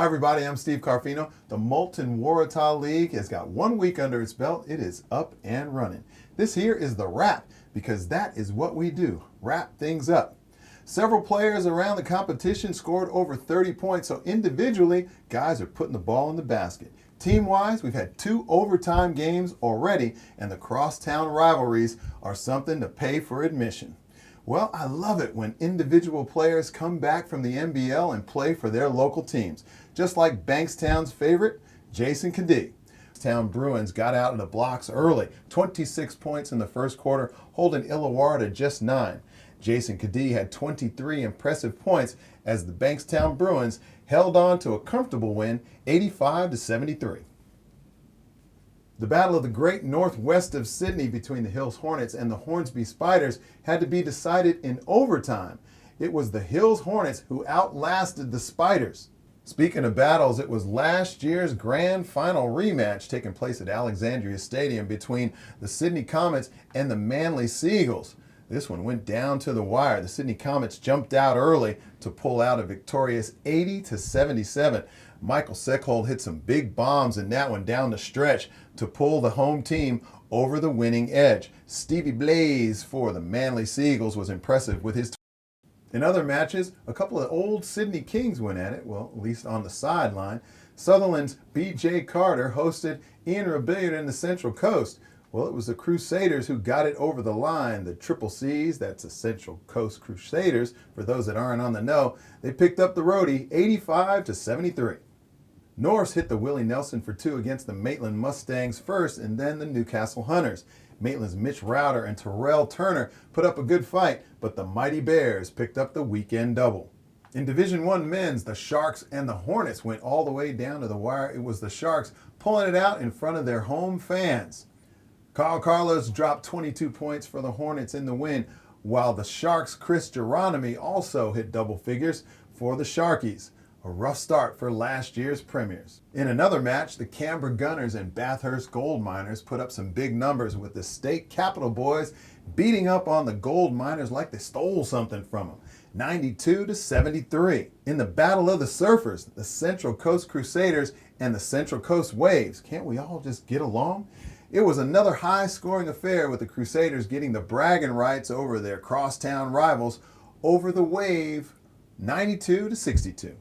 everybody, I'm Steve Carfino. The Molten Waratah League has got 1 week under its belt. It is up and running. This here is the wrap, because that is what we do, wrap things up. Several players around the competition scored over 30 points, so individually, guys are putting the ball in the basket. Team-wise, we've had 2 overtime games already, and the crosstown rivalries are something to pay for admission. Well, I love it when individual players come back from the NBL and play for their local teams, just like Bankstown's favorite, Jason Cadee. Bankstown Bruins got out of the blocks early, 26 points in the first quarter, holding Illawarra to just 9. Jason Cadee had 23 impressive points as the Bankstown Bruins held on to a comfortable win, 85-73. The battle of the great northwest of Sydney between the Hills Hornets and the Hornsby Spiders had to be decided in overtime. It was the Hills Hornets who outlasted the Spiders. Speaking of battles, it was last year's grand final rematch taking place at Alexandria Stadium between the Sydney Comets and the Manly Seagulls. This one went down to the wire. The Sydney Comets jumped out early to pull out a victorious 80-77. Michael Seckhold hit some big bombs in that one down the stretch to pull the home team over the winning edge. Stevie Blaze for the Manly Seagulls was impressive with his. In other matches, a couple of old Sydney Kings went at it, well, at least on the sideline. Sutherland's B.J. Carter hosted Ian Rebellion in the Central Coast. Well, it was the Crusaders who got it over the line. The Triple C's, that's the Central Coast Crusaders, for those that aren't on the know, they picked up the roadie 85-73. Norse hit the Willie Nelson for 2 against the Maitland Mustangs first, and then the Newcastle Hunters. Maitland's Mitch Rowder and Terrell Turner put up a good fight, but the Mighty Bears picked up the weekend double. In Division I men's, the Sharks and the Hornets went all the way down to the wire. It was the Sharks pulling it out in front of their home fans. Carl Carlos dropped 22 points for the Hornets in the win, while the Sharks' Chris Geronimi also hit double figures for the Sharkies. A rough start for last year's premiers. In another match, the Canberra Gunners and Bathurst Gold Miners put up some big numbers with the state capital boys beating up on the Gold Miners like they stole something from them. 92-73. In the Battle of the Surfers, the Central Coast Crusaders and the Central Coast Waves. Can't we all just get along? It was another high-scoring affair with the Crusaders getting the bragging rights over their crosstown rivals over the Wave, 92-62.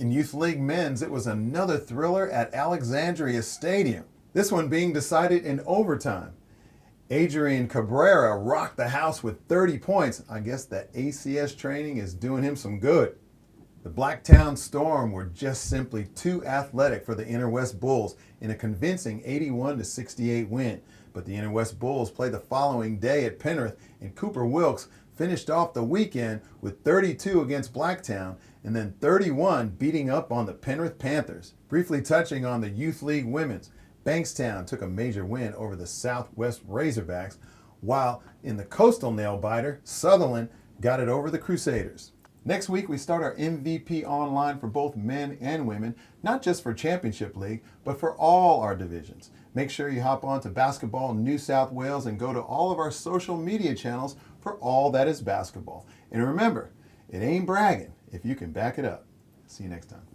In Youth League men's, it was another thriller at Alexandria Stadium, this one being decided in overtime. Adrian Cabrera rocked the house with 30 points. I guess that ACS training is doing him some good. The Blacktown Storm were just simply too athletic for the Inner West Bulls in a convincing 81-68 win. But the Inner West Bulls played the following day at Penrith, and Cooper Wilkes finished off the weekend with 32 against Blacktown and then 31 beating up on the Penrith Panthers. Briefly touching on the Youth League women's, Bankstown took a major win over the Southwest Razorbacks, while in the Coastal Nail-Biter, Sutherland got it over the Crusaders. Next week, we start our MVP online for both men and women, not just for Championship League, but for all our divisions. Make sure you hop on to Basketball New South Wales and go to all of our social media channels for all that is basketball. And remember, it ain't bragging if you can back it up. See you next time.